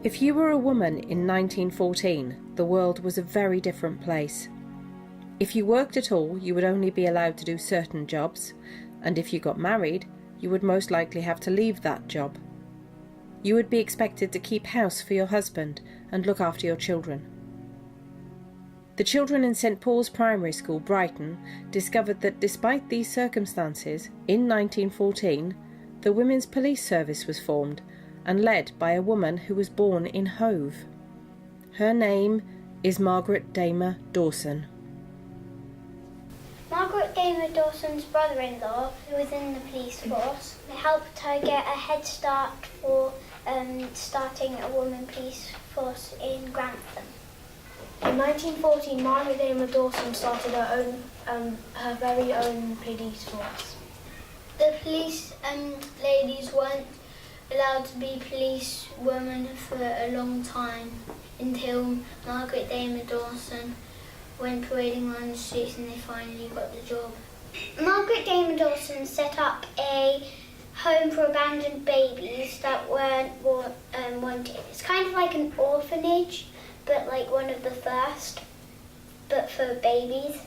If you were a woman in 1914, the world was a very different place. If you worked at all, you would only be allowed to do certain jobs, and if you got married, you would most likely have to leave that job. You would be expected to keep house for your husband and look after your children. The children in St Paul's Primary School, Brighton, discovered that despite these circumstances, in 1914, the Women's Police Service was formed and led by a woman who was born in Hove. Her name is Margaret Damer Dawson. Margaret Damer Dawson's brother-in-law, who was in the police force, helped her get a head start for starting a women police force in Grantham. In 1914, Margaret Damer Dawson started her very own police force. The police ladies weren't allowed to be police women for a long time until Margaret Damer Dawson went parading around the streets and they finally got the job. Margaret Damer Dawson set up a home for abandoned babies that weren't wanted. It's kind of like an orphanage, but like one of the first, but for babies.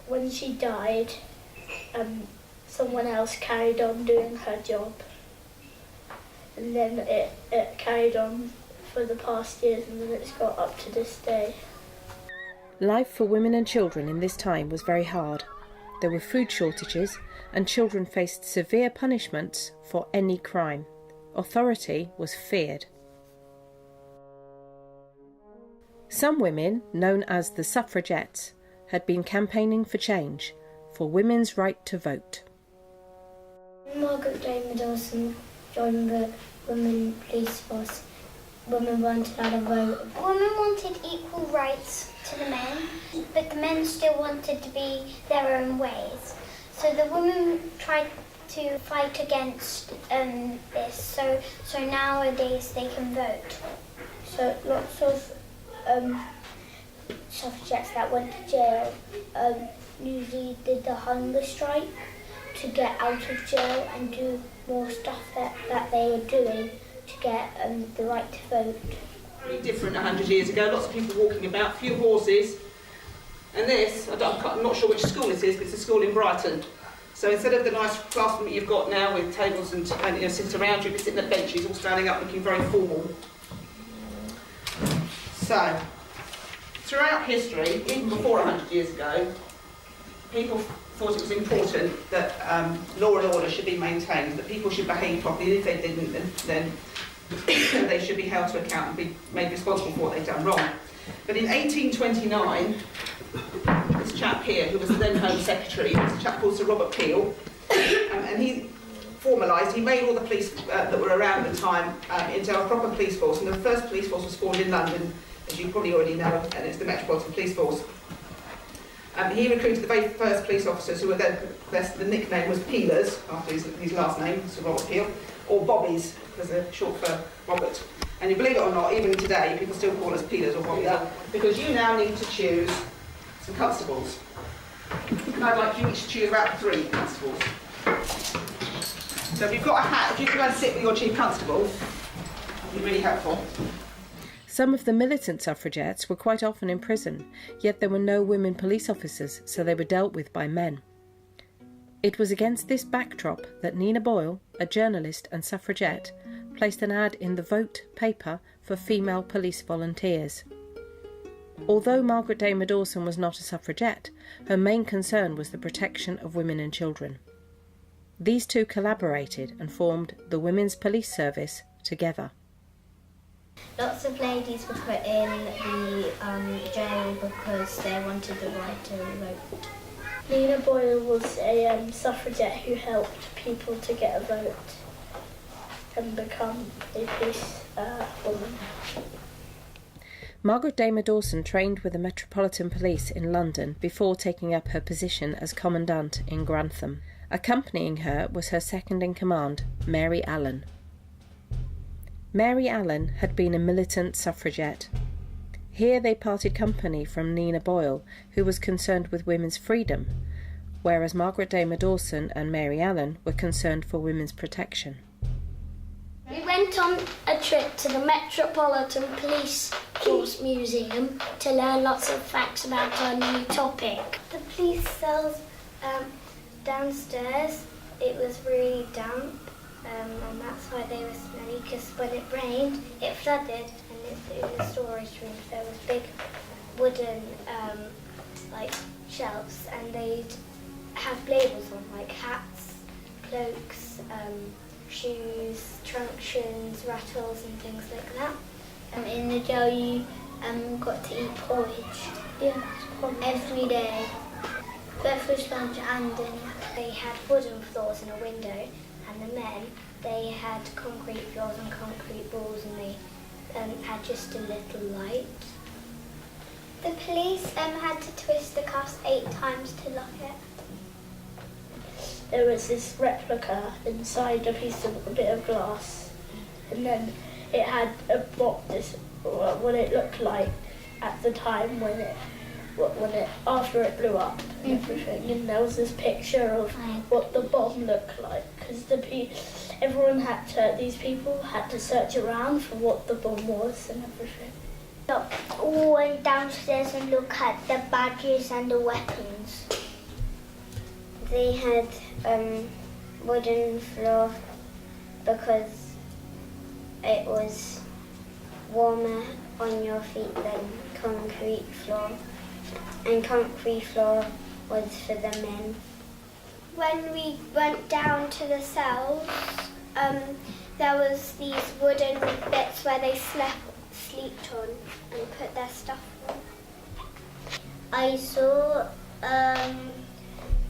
When she died, someone else carried on doing her job. And then it carried on for the past years, and then it's got up to this day. Life for women and children in this time was very hard. There were food shortages, and children faced severe punishments for any crime. Authority was feared. Some women, known as the suffragettes, had been campaigning for change, for women's right to vote. Margaret Damer Dawson joined the women police force. Women weren't allowed to vote. Women wanted equal rights to the men, but the men still wanted to be their own ways. So the women tried to fight against this, so nowadays they can vote. So lots of suffragettes that went to jail usually did the hunger strike to get out of jail and do more stuff that they were doing to get the right to vote. Very different 100 years ago, lots of people walking about, few horses. And this, I'm not sure which school it is, but it's a school in Brighton. So instead of the nice classroom that you've got now with tables and sit around, you'll be sitting at benches all standing up looking very formal. So, throughout history, even before 100 years ago, people thought it was important that law and order should be maintained, that people should behave properly. If they didn't, then they should be held to account and be made responsible for what they'd done wrong. But in 1829, this chap here, who was the then Home Secretary, was a chap called Sir Robert Peel, and he formalised, he made all the police that were around at the time into a proper police force, and the first police force was formed in London, as you probably already know, and it's the Metropolitan Police Force. He recruited the very first police officers, who were then, the nickname was Peelers, after his last name, Sir Robert Peel, or Bobbies, because they're short for Robert. And you believe it or not, even today, people still call us Peelers or Bobbies, because you now need to choose some constables. And I'd like you each to choose about 3 constables. So if you've got a hat, if you can go and sit with your chief constable, that'd be really helpful. Some of the militant suffragettes were quite often in prison, yet there were no women police officers, so they were dealt with by men. It was against this backdrop that Nina Boyle, a journalist and suffragette, placed an ad in the Vote paper for female police volunteers. Although Margaret Damer Dawson was not a suffragette, her main concern was the protection of women and children. These two collaborated and formed the Women's Police Service together. Lots of ladies were put in the jail because they wanted the right to vote. Nina Boyle was a suffragette who helped people to get a vote and become a police woman. Margaret Damer Dawson trained with the Metropolitan Police in London before taking up her position as Commandant in Grantham. Accompanying her was her second-in-command, Mary Allen. Mary Allen had been a militant suffragette. Here they parted company from Nina Boyle, who was concerned with women's freedom, whereas Margaret Damer Dawson and Mary Allen were concerned for women's protection. We went on a trip to the Metropolitan Police Force Museum to learn lots of facts about our new topic. The police cells downstairs, it was really damp, and that's why they were smelly, because when it rained, it flooded, and in the storage rooms there was big wooden shelves, and they'd have labels on, like hats, cloaks, shoes, truncheons, rattles and things like that. In the jail you got to eat porridge every day, breakfast, lunch and dinner. They had wooden floors and a window, and the men, they had concrete floors and concrete walls, and they had just a little light. The police had to twist the cuffs 8 times to lock it. There was this replica inside a bit of glass, and then it had what it looked like at the time after it blew up and everything. And there was this picture of what the bomb looked like, because these people had to search around for what the bomb was and everything. All went downstairs and look at the badges and the weapons. They had wooden floor because it was warmer on your feet than concrete floor, and concrete floor was for the men. When we went down to the cells, there was these wooden bits where they slept on and put their stuff on. I saw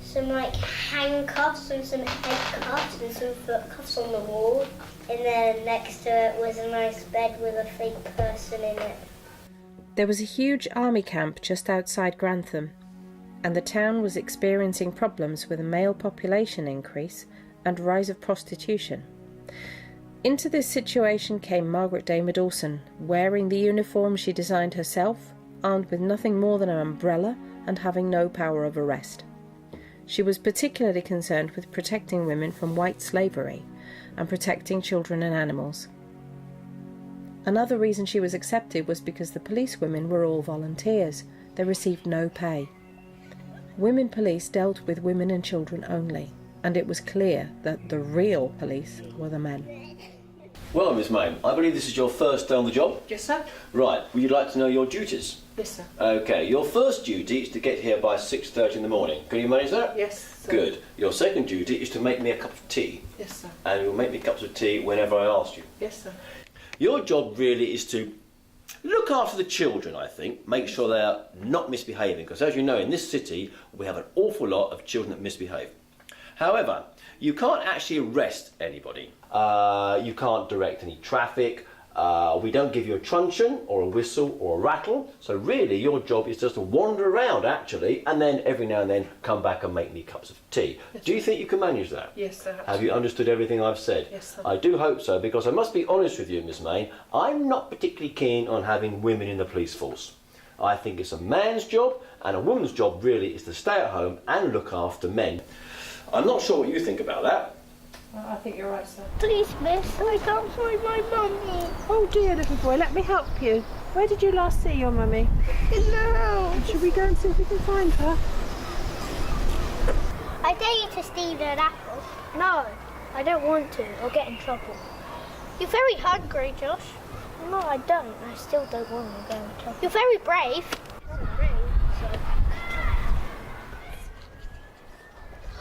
some handcuffs and some head cuffs and some foot cuffs on the wall, and then next to it was a nice bed with a fake person in it. There was a huge army camp just outside Grantham, and the town was experiencing problems with a male population increase and rise of prostitution. Into this situation came Margaret Damer Dawson, wearing the uniform she designed herself, armed with nothing more than an umbrella and having no power of arrest. She was particularly concerned with protecting women from white slavery and protecting children and animals. Another reason she was accepted was because the policewomen were all volunteers. They received no pay. Women police dealt with women and children only, and it was clear that the real police were the men. Well, Miss May, I believe this is your first day on the job? Yes, sir. Right, would you like to know your duties? Yes, sir. OK, your first duty is to get here by 6:30 in the morning. Can you manage that? Yes, sir. Good. Your second duty is to make me a cup of tea. Yes, sir. And you'll make me cups of tea whenever I ask you. Yes, sir. Your job really is to look after the children, I think. Make sure they're not misbehaving, because as you know, in this city, we have an awful lot of children that misbehave. However, you can't actually arrest anybody. You can't direct any traffic. We don't give you a truncheon or a whistle or a rattle. So really, your job is just to wander around, actually, and then every now and then come back and make me cups of tea. Yes, do you think you can manage that? Yes, sir. Have you understood everything I've said? Yes, sir. I do hope so, because I must be honest with you, Miss May, I'm not particularly keen on having women in the police force. I think it's a man's job, and a woman's job really is to stay at home and look after men. I'm not sure what you think about that. Well, I think you're right, sir. Please, miss, I can't find my mummy. Oh dear, little boy, let me help you. Where did you last see your mummy? In the house. Should we go and see if we can find her? I dare you to steal an apple. No, I don't want to. I'll get in trouble. You're very hungry, Josh. No, I don't. I still don't want to go in trouble. You're very brave.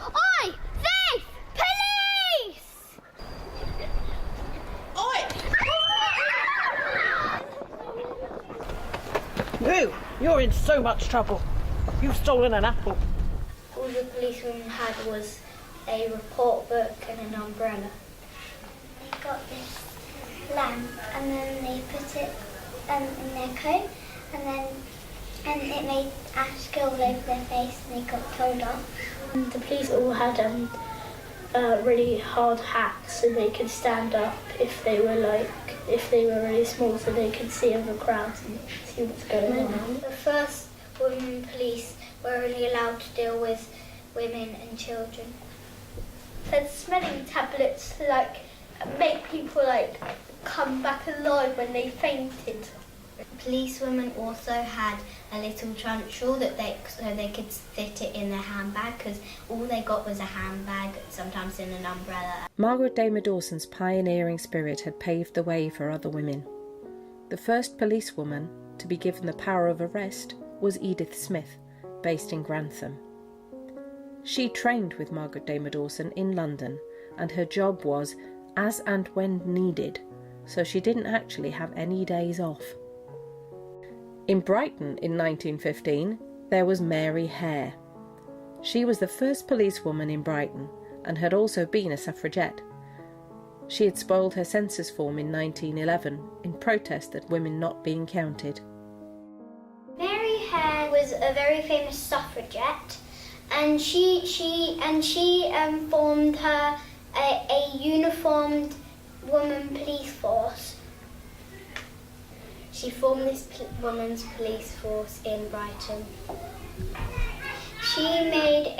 Oi! Thief! Police! You, you're in so much trouble. You've stolen an apple. All the policemen had was a report book and an umbrella. They got this lamp and then they put it in their coat and it made ash go all over their face and they got told off. The police all had really hard hats, so they could stand up if they were really small, so they could see in the crowds and see what's going on. The first women police were only allowed to deal with women and children. There's smelling tablets like make people like come back alive when they fainted. Policewomen also had a little trunk shawl so they could fit it in their handbag, because all they got was a handbag, sometimes in an umbrella. Margaret Damer Dawson's pioneering spirit had paved the way for other women. The first policewoman to be given the power of arrest was Edith Smith, based in Grantham. She trained with Margaret Damer Dawson in London, and her job was as and when needed, so she didn't actually have any days off. In Brighton in 1915, there was Mary Hare. She was the first policewoman in Brighton and had also been a suffragette. She had spoiled her census form in 1911 in protest at women not being counted. Mary Hare was a very famous suffragette, and she formed a uniformed woman police force. She formed this women's police force in Brighton. She made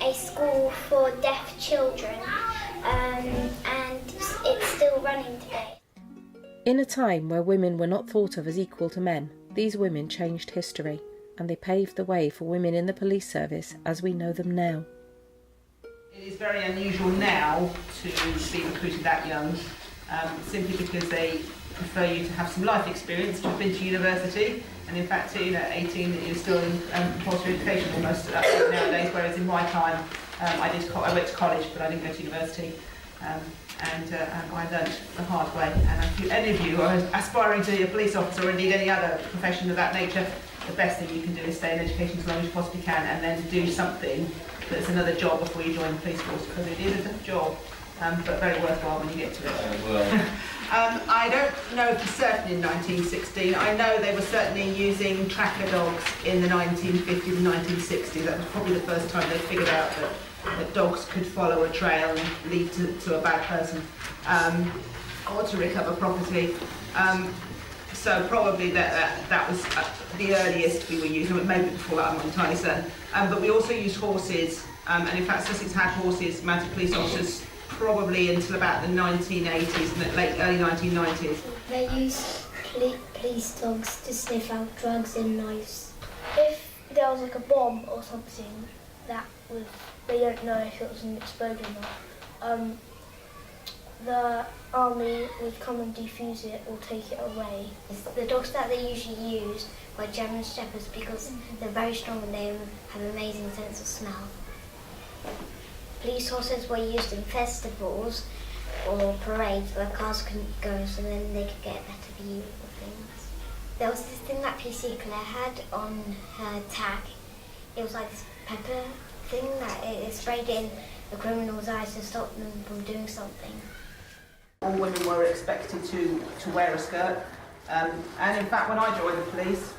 a school for deaf children, and it's still running today. In a time where women were not thought of as equal to men, these women changed history, and they paved the way for women in the police service as we know them now. It is very unusual now to be recruited that young, simply because they prefer you to have some life experience, to have been to university, and in fact, at 18 you're still in compulsory education almost nowadays, whereas in my time I went to college but I didn't go to university, and I learnt the hard way. And if any of you are aspiring to be a police officer or indeed any other profession of that nature, the best thing you can do is stay in education as long as you possibly can, and then do something that's another job before you join the police force, because it is a job, but very worthwhile when you get to it. I don't know for certain in 1916. I know they were certainly using tracker dogs in the 1950s and 1960s. That was probably the first time they figured out that dogs could follow a trail and lead to a bad person, or to recover property. So probably that was the earliest we were using. Maybe before that, I'm not entirely certain. But we also used horses, and in fact Sussex had horses, mounted police officers, probably until about the 1980s and the early 1990s. They use police dogs to sniff out drugs and knives. If there was like a bomb or something that was, they don't know if it was an explosion or not, the army would come and defuse it or take it away. The dogs that they usually used were German Shepherds because they're very strong and they have an amazing sense of smell. Police horses were used in festivals or parades where cars couldn't go, so then they could get a better view of things. There was this thing that PC Claire had on her tag. It was like this pepper thing that it sprayed in the criminal's eyes to stop them from doing something. All women were expected to wear a skirt, and in fact when I joined the police,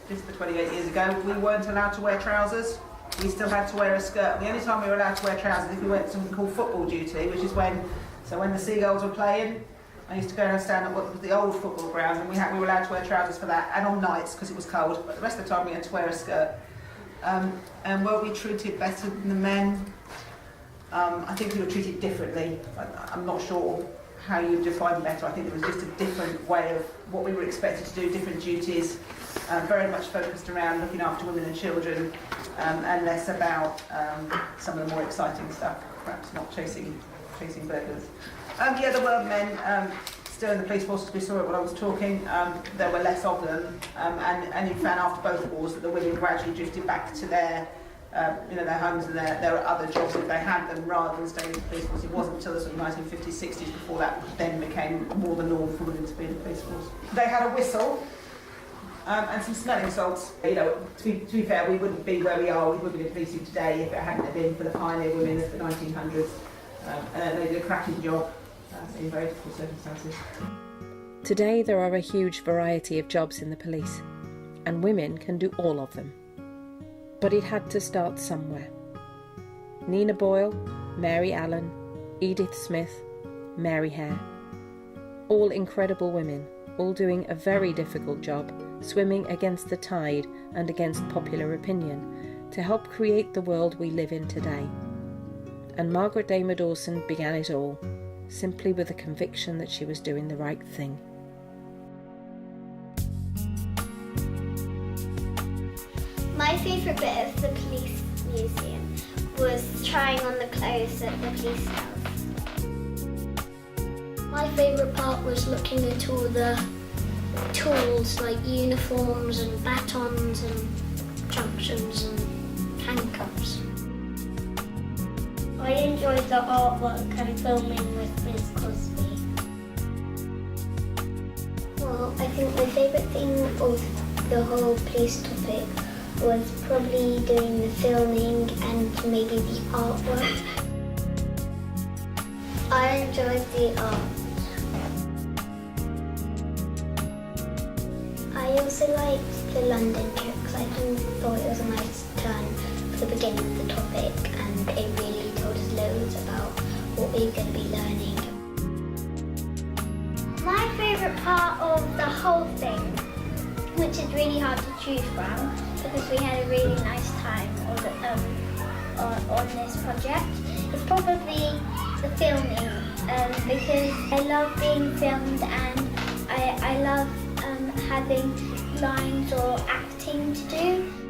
this was 28 years ago, we weren't allowed to wear trousers. We still had to wear a skirt. The only time we were allowed to wear trousers if we went to something called football duty, which is when the Seagulls were playing, I used to go and stand at what was the old football ground, and we were allowed to wear trousers for that, and on nights because it was cold, but the rest of the time we had to wear a skirt. And were we treated better than the men? I think we were treated differently. I'm not sure how you define better. I think it was just a different way of what we were expected to do, different duties, very much focused around looking after women and children, and less about some of the more exciting stuff, perhaps not chasing burglars. There were men still in the police force, as we saw it when I was talking. There were less of them, and in fact after both wars that the women gradually drifted back to their homes and their other jobs if they had them, rather than staying in the police force. It wasn't until the sort of 1950s, 60s before that then became more the norm for women to be in the police force. They had a whistle and some smelling salts. To be fair, we wouldn't be where we are, we wouldn't be in police today if it hadn't been for the pioneer women of the 1900s. They did a cracking job in very difficult circumstances. Today there are a huge variety of jobs in the police, and women can do all of them. But it had to start somewhere. Nina Boyle, Mary Allen, Edith Smith, Mary Hare. All incredible women, all doing a very difficult job, swimming against the tide and against popular opinion, to help create the world we live in today. and Margaret Damer Dawson began it all, simply with the conviction that she was doing the right thing. My favourite bit of the police museum was trying on the clothes at the police house. My favourite part was looking at all the tools like uniforms and batons and junctions and handcuffs. I enjoyed the artwork and filming with Ms. Cosby. Well, I think my favourite thing of the whole police topic was probably doing the filming and maybe the artwork. I enjoyed the art. I also liked the London trip because I thought it was a nice turn for the beginning of the topic, and it really told us loads about what we were going to be learning. My favourite part of the whole thing, which is really hard to choose from because we had a really nice time on this project, is probably the filming because I love being filmed and I love having lines or acting to do.